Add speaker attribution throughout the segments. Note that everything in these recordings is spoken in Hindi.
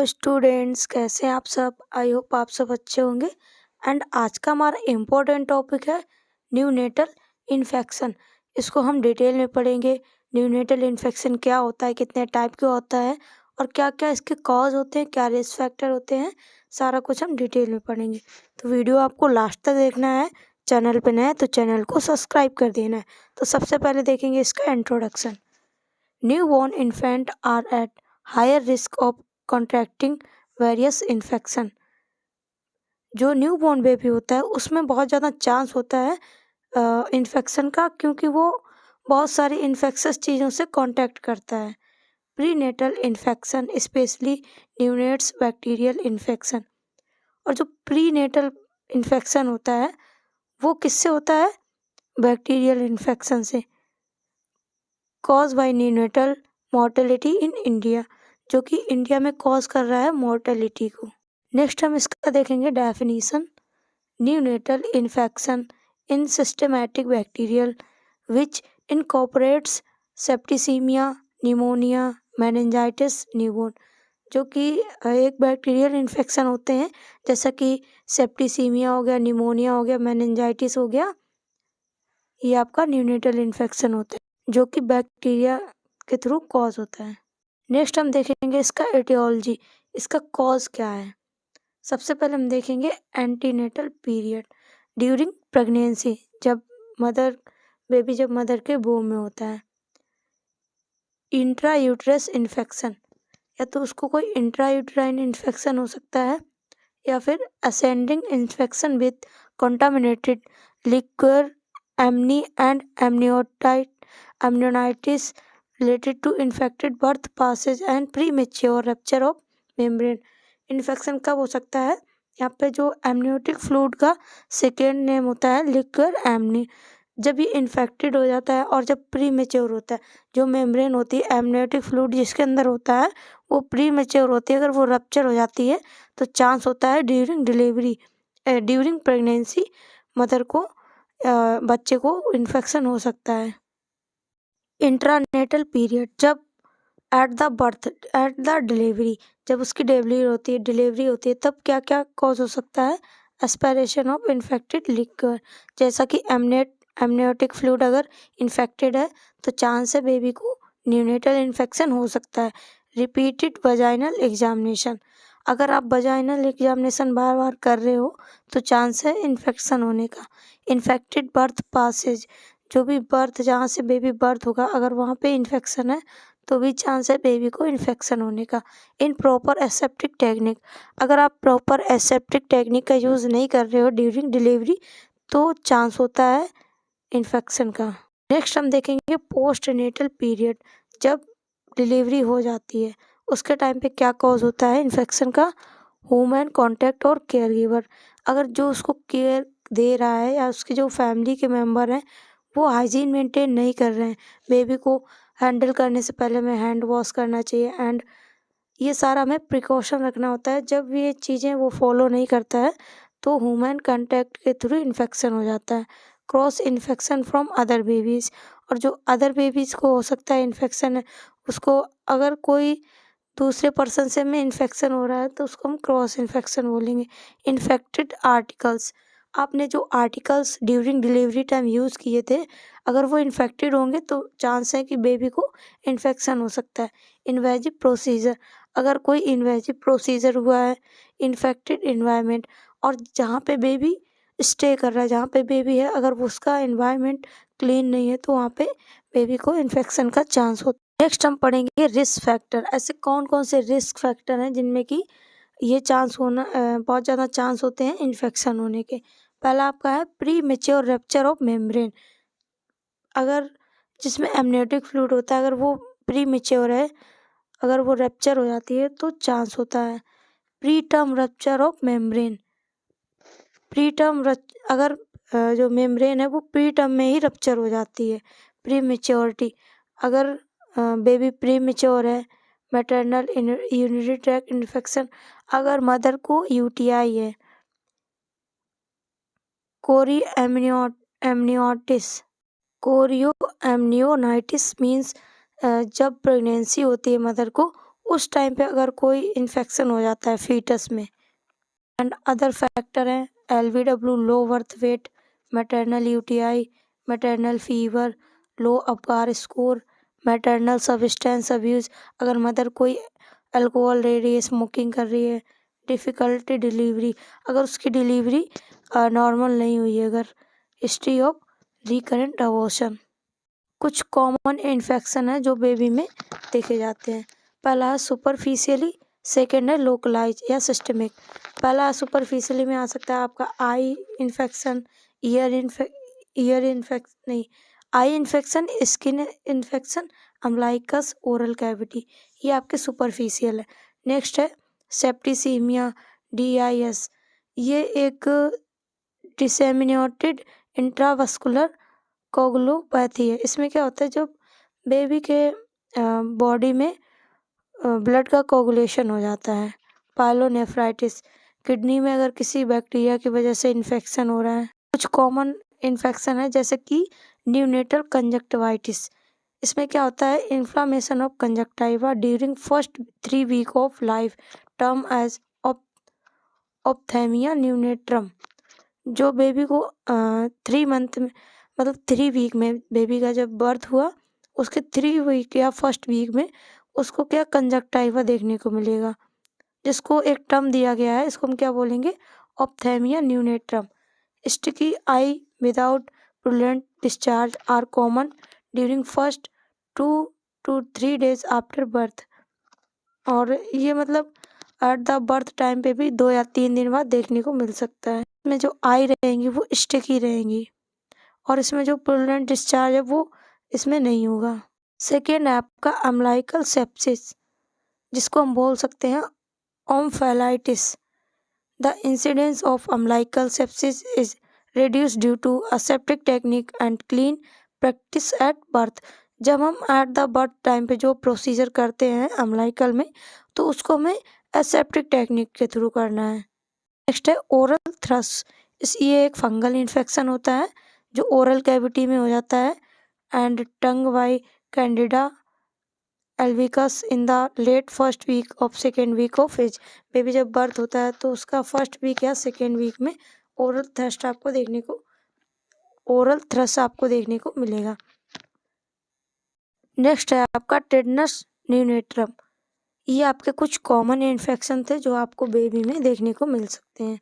Speaker 1: हेलो स्टूडेंट्स, कैसे हैं आप सब। आई होप आप सब अच्छे होंगे। एंड आज का हमारा इम्पोर्टेंट टॉपिक है न्यूनेटल इन्फेक्शन। इसको हम डिटेल में पढ़ेंगे। न्यूनेटल इन्फेक्शन क्या होता है, कितने टाइप का होता है और क्या क्या इसके कॉज होते हैं, क्या रिस्क फैक्टर होते हैं, सारा कुछ हम डिटेल में पढ़ेंगे। तो वीडियो आपको लास्ट तक देखना है। चैनल पे नए हैं तो चैनल को सब्सक्राइब कर देना है। तो सबसे पहले देखेंगे इसका introduction. Newborn infant are at higher risk of contracting various infection. जो न्यूबॉर्न बेबी होता है उसमें बहुत ज़्यादा चांस होता है इन्फेक्शन का, क्योंकि वो बहुत सारी इन्फेक्शस चीज़ों से कांटेक्ट करता है। Prenatal infection specially neonates bacterial infection. और जो प्रीनेटल इन्फेक्शन होता है वो किससे होता है? बैक्टीरियल इन्फेक्शन से। Cause by neonatal mortality in India, जो कि इंडिया में कॉज कर रहा है मॉर्टेलिटी को। नेक्स्ट हम इसका देखेंगे definition. Neonatal infection in systematic bacterial which incorporates septicaemia, pneumonia, meningitis, newborn. जो कि एक बैक्टीरियल इन्फेक्शन होते हैं, जैसा कि सेप्टिसीमिया हो गया, निमोनिया हो गया, मेनिंजाइटिस हो गया। ये आपका न्यूनेटल इन्फेक्शन होते हैं जो कि बैक्टीरिया के थ्रू कॉज होता है। नेक्स्ट हम देखेंगे इसका एटियोलॉजी, इसका कॉज क्या है। सबसे पहले हम देखेंगे एंटीनेटल पीरियड ड्यूरिंग प्रेगनेंसी, जब मदर के वूम में होता है। इंट्रा यूट्रस इन्फेक्शन, या तो उसको कोई इंट्रा यूट्राइन इन्फेक्शन हो सकता है या फिर ascending infection with contaminated liquid एमनी and amniotitis related to infected birth passage and premature rupture of membrane। Infection कब हो सकता है? यहाँ पे जो एमनियोटिक फ्लूइड का सेकेंड नेम होता है लिक्विड एमनी, जब ये इन्फेक्टेड हो जाता है और जब प्री मेच्योर होता है, जो मेम्ब्रेन होती है एमनियोटिक फ्लूइड जिसके अंदर होता है वो प्री मेच्योर होती है। अगर वो रप्चर हो जाती है तो चांस होता है ड्यूरिंग प्रेगनेंसी मदर को बच्चे को इन्फेक्शन हो सकता है। इंट्रानेटल पीरियड, जब एट द डिलीवरी, जब उसकी डिलीवरी होती है तब क्या क्या कॉज हो सकता है? एस्पिरेशन ऑफ इन्फेक्टेड लिक्विड, जैसा कि एमनियोटिक फ्लूइड अगर इन्फेक्टेड है तो चांस है बेबी को न्यूनेटल इन्फेक्शन हो सकता है। रिपीटेड वजाइनल एग्जामिनेशन, अगर आप वजाइनल एग्जामिनेशन बार बार कर रहे हो तो चांस है इन्फेक्शन होने का। इन्फेक्टेड बर्थ पासेज, जो भी बर्थ जहाँ से बेबी बर्थ होगा अगर वहाँ पे इन्फेक्शन है तो भी चांस है बेबी को इन्फेक्शन होने का। इन प्रॉपर एसेप्टिक टेक्निक, अगर आप प्रॉपर एसेप्टिक टेक्निक का यूज़ नहीं कर रहे हो ड्यूरिंग डिलीवरी तो चांस होता है इन्फेक्शन का। नेक्स्ट हम देखेंगे पोस्ट नेटल पीरियड, जब डिलीवरी हो जाती है उसके टाइम पे क्या कॉज होता है इन्फेक्शन का? ह्यूमन कांटेक्ट और केयर गिवर, अगर जो उसको केयर दे रहा है या उसके जो फैमिली के मेंबर हैं वो हाइजीन मेंटेन नहीं कर रहे हैं, बेबी को हैंडल करने से पहले हमें हैंड वॉश करना चाहिए एंड ये सारा हमें प्रिकॉशन रखना होता है। जब ये चीज़ें वो फॉलो नहीं करता है तो ह्यूमन कांटेक्ट के थ्रू इन्फेक्शन हो जाता है। Cross infection from other babies, और जो अदर बेबीज़ को हो सकता है इन्फेक्शन है उसको, अगर कोई दूसरे पर्सन से में इन्फेक्शन हो रहा है तो उसको हम क्रॉस इन्फेक्शन बोलेंगे। इन्फेक्टेड आर्टिकल्स, आपने जो articles during delivery time use किए थे अगर वो इन्फेक्टेड होंगे तो चांस है कि बेबी को इन्फेक्शन हो सकता है। इन्वेजिव प्रोसीजर, अगर कोई इन्वेजिव प्रोसीजर हुआ है, इन्फेक्टेड इन्वायरमेंट, और जहाँ पे बेबी स्टे कर रहा है, जहाँ पे बेबी है, अगर वो उसका इन्वायरमेंट क्लीन नहीं है तो वहाँ पे बेबी को इन्फेक्शन का चांस होता है। नेक्स्ट हम पढ़ेंगे रिस्क फैक्टर, ऐसे कौन कौन से रिस्क फैक्टर हैं जिनमें कि ये चांस होना बहुत ज़्यादा चांस होते हैं इन्फेक्शन होने के। पहला आपका है pre mature rupture of membrane, अगर जिसमें एमनियोटिक फ्लूइड होता है अगर वो प्री मेच्योर है, अगर वो रप्चर हो जाती है तो चांस होता है। Pre term rupture of membrane, अगर जो मेम्ब्रेन है वो प्री टर्म में ही रप्चर हो जाती है। प्री मेच्योरिटी, अगर बेबी प्री मेच्योर है। मैटरनल यूरिनरी ट्रैक्ट इन्फेक्शन, अगर मदर को यूटीआई है। कोरियो एमनियोनाइटिस मीन्स जब प्रेगनेंसी होती है मदर को उस टाइम पे अगर कोई इन्फेक्शन हो जाता है फीटस में। एंड अदर फैक्टर हैं LVW, low birth weight, maternal UTI, maternal fever, low Apgar score, maternal substance abuse, अगर मदर कोई अल्कोहल ले रही है, स्मोकिंग कर रही है, डिफ़िकल्टी डिलीवरी, अगर उसकी डिलीवरी नॉर्मल नहीं हुई है, अगर हिस्ट्री ऑफ रिकरेंट अबॉर्शन। कुछ कॉमन इन्फेक्शन है जो बेबी में देखे जाते हैं। पहला है सुपरफिशियली, सेकेंड है लोकलाइज या सिस्टमिक। पहला सुपरफिशियली में आ सकता है आपका eye infection, eye infection, skin infection, umbilicus, oral cavity, ये आपके सुपरफिशियल है। नेक्स्ट है सेप्टिसीमिया, DIS, ये एक डिसेमिनेटेड इंट्रावस्कुलर कोगुलोपैथी है। इसमें क्या होता है, जब बेबी के बॉडी में ब्लड का कोगुलेशन हो जाता है। पाइलोनेफ्राइटिस, किडनी में अगर किसी बैक्टीरिया की वजह से इन्फेक्शन हो रहा है। कुछ कॉमन इन्फेक्शन है जैसे कि न्यूनेटल कंजक्टिवाइटिस, इसमें क्या होता है, inflammation of conjunctiva during first 3 week of life, term as ophthalmia neonatorum. जो बेबी को 3 मंथ में, मतलब 3 वीक में बेबी का जब बर्थ हुआ, उसके 3 वीक या फर्स्ट वीक में उसको क्या कंजक्टाइवा देखने को मिलेगा, जिसको एक टर्म दिया गया है, इसको हम क्या बोलेंगे, ophthalmia neonatorum. Sticky eye without prudent discharge are common during first 2 to 3 days after birth. और ये मतलब एट द बर्थ टाइम पे भी 2 या 3 दिन बाद देखने को मिल सकता है। इसमें जो आई रहेंगी वो स्टिकी रहेंगी और इसमें जो प्रूडेंट डिस्चार्ज है वो इसमें नहीं होगा। सेकेंड है आपका अम्लाइकल सेप्सिस, जिसको हम बोल सकते हैं omphalitis. The incidence of umbilical sepsis is reduced due to aseptic technique and clean practice at birth। जब हम एट द बर्थ टाइम पे जो प्रोसीजर करते हैं अम्लाइकल में, तो उसको हमें एसेप्टिक टेक्निक के थ्रू करना है। नेक्स्ट है ओरल थ्रस, ये एक फंगल इन्फेक्शन होता है जो ओरल कैविटी में हो जाता है। And tongue by candida albicans in the late first week of second week of age. Baby जब बर्थ होता है तो उसका फर्स्ट वीक या सेकेंड वीक में ओरल थ्रस्ट आपको देखने को मिलेगा। नेक्स्ट है आपका टेटनस न्यूनेट्रम। ये आपके कुछ कॉमन इन्फेक्शन थे जो आपको बेबी में देखने को मिल सकते हैं।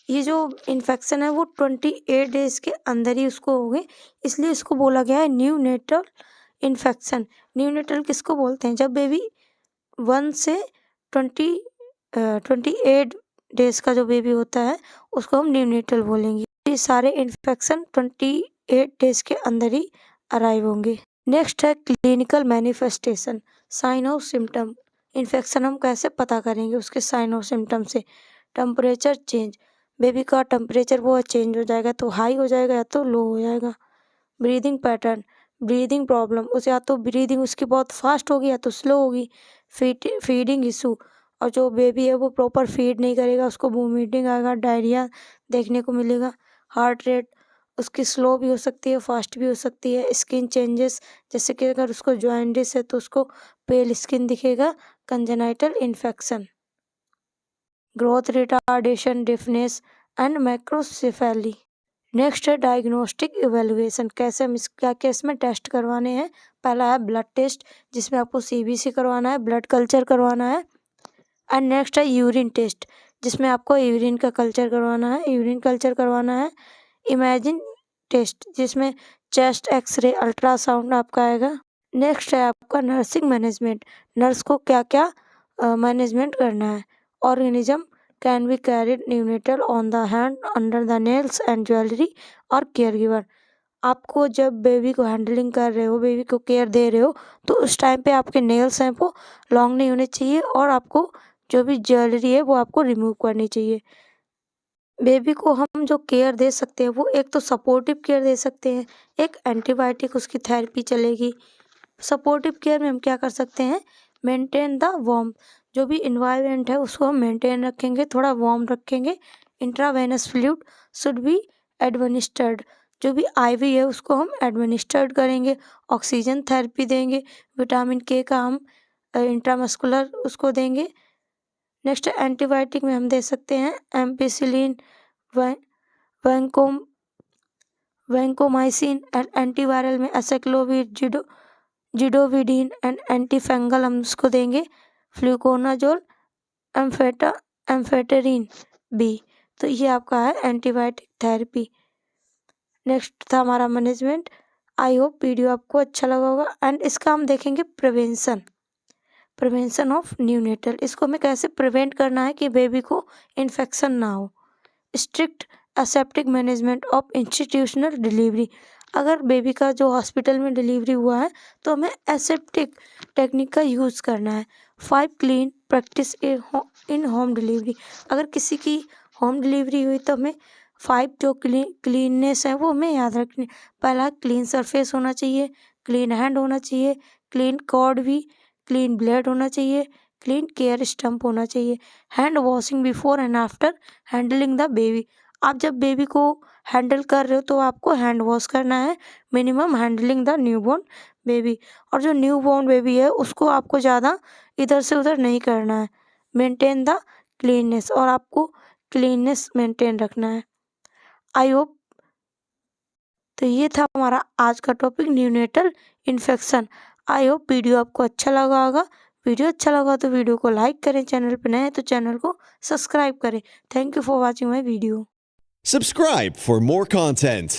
Speaker 1: ये जो इन्फेक्शन है वो 28 डेज के अंदर ही उसको हो गए, इसलिए इसको बोला गया है न्यूनेटल इन्फेक्शन। न्यूनेटल किसको बोलते हैं, जब बेबी 1 से 28 डेज का जो बेबी होता है उसको हम न्यूनेटल बोलेंगे। ये सारे इन्फेक्शन 28 डेज के अंदर ही अराइव होंगे। नेक्स्ट है क्लिनिकल मैनिफेस्टेशन, साइन और सिम्टम। इन्फेक्शन हम कैसे पता करेंगे, उसके साइन और सिम्टम से। टेम्परेचर चेंज, बेबी का टेम्परेचर वो चेंज हो जाएगा, तो हाई हो जाएगा या तो लो हो जाएगा। ब्रीदिंग पैटर्न, ब्रीदिंग प्रॉब्लम, उसे या तो ब्रीदिंग उसकी बहुत फास्ट होगी या तो स्लो होगी। फीडिंग इशू, और जो बेबी है वो प्रॉपर फीड नहीं करेगा, उसको वोमिटिंग आएगा, डायरिया देखने को मिलेगा। हार्ट रेट उसकी स्लो भी हो सकती है, फास्ट भी हो सकती है। स्किन चेंजेस, जैसे कि अगर उसको जॉइंटिस है तो उसको पेल स्किन दिखेगा। Congenital infection, growth retardation, deafness and macrocephaly. Next है डायग्नोस्टिक इवेलुएशन, कैसे हम क्या क्या इसमें टेस्ट करवाने हैं। पहला है ब्लड टेस्ट, जिसमें आपको CBC करवाना है, ब्लड कल्चर करवाना है। एंड नेक्स्ट है यूरिन टेस्ट, जिसमें आपको यूरिन का कल्चर करवाना है। इमेजिंग टेस्ट, जिसमें चेस्ट एक्सरे, अल्ट्रासाउंड आपका आएगा। नेक्स्ट है आपका नर्सिंग मैनेजमेंट, नर्स को क्या क्या मैनेजमेंट करना है। Organism can be carried neonatal on the hand, under the nails and jewellery और केयर गिवर। आपको जब बेबी को हैंडलिंग कर रहे हो, बेबी को केयर दे रहे हो, तो उस टाइम पे आपके नेल्स हैं वो लॉन्ग नहीं होने चाहिए और आपको जो भी ज्वेलरी है वो आपको रिमूव करनी चाहिए। बेबी को हम जो केयर दे सकते हैं वो एक तो सपोर्टिव केयर दे सकते हैं, एक एंटीबायोटिक उसकी थेरेपी चलेगी। सपोर्टिव केयर में हम क्या कर सकते हैं, मेंटेन द वार्म, जो भी इन्वायरमेंट है उसको हम मेंटेन रखेंगे, थोड़ा वार्म रखेंगे। Intravenous fluid should be administered, जो भी IV है उसको हम एडमिनिस्टर्ड करेंगे। ऑक्सीजन थेरेपी देंगे। विटामिन K का हम इंट्रामस्कुलर उसको देंगे। नेक्स्ट एंटीबायोटिक में हम दे सकते हैं एम्पिसिलिन, वैंकोमाइसिन, एंड एंटीवायरल में एसाइक्लोविर, जिडोविडिन, एंड एंटीफंगल हम उसको देंगे फ्लूकोनाजोल, एम्फेटेरिन बी। तो ये आपका है एंटीबायोटिक थेरेपी। नेक्स्ट था हमारा मैनेजमेंट। आई होप वीडियो आपको अच्छा लगा होगा। एंड इसका हम देखेंगे प्रिवेंशन ऑफ न्यूनेटल। इसको हमें कैसे प्रिवेंट करना है कि बेबी को इन्फेक्शन ना हो। Strict aseptic management of institutional delivery. अगर बेबी का जो हॉस्पिटल में डिलीवरी हुआ है तो हमें एसेप्टिक टेक्निक का यूज़ करना है। 5 clean practice in home delivery. अगर किसी की होम डिलीवरी हुई तो हमें 5 जो क्लीननेस है वो हमें याद रखनी। पहला, क्लीन सरफेस होना चाहिए, क्लीन हैंड होना चाहिए, क्लीन कॉर्ड भी, क्लीन ब्लेड होना चाहिए, क्लीन केयर स्टम्प होना चाहिए, hand washing before and after handling the baby. आप जब बेबी को हैंडल कर रहे हो तो आपको हैंड वॉश करना है minimum handling the newborn baby. और जो न्यूबॉर्न बेबी है उसको आपको ज़्यादा इधर से उधर नहीं करना है। मेंटेन द क्लीननेस, और आपको क्लीननेस मेंटेन रखना है। I hope. तो ये था हमारा आज का topic, neonatal infection. I hope video आपको अच्छा लगा होगा। वीडियो अच्छा लगा तो वीडियो को लाइक करें, चैनल पर नए हैं तो चैनल को सब्सक्राइब करें। Thank you for watching my video.
Speaker 2: Subscribe for more content.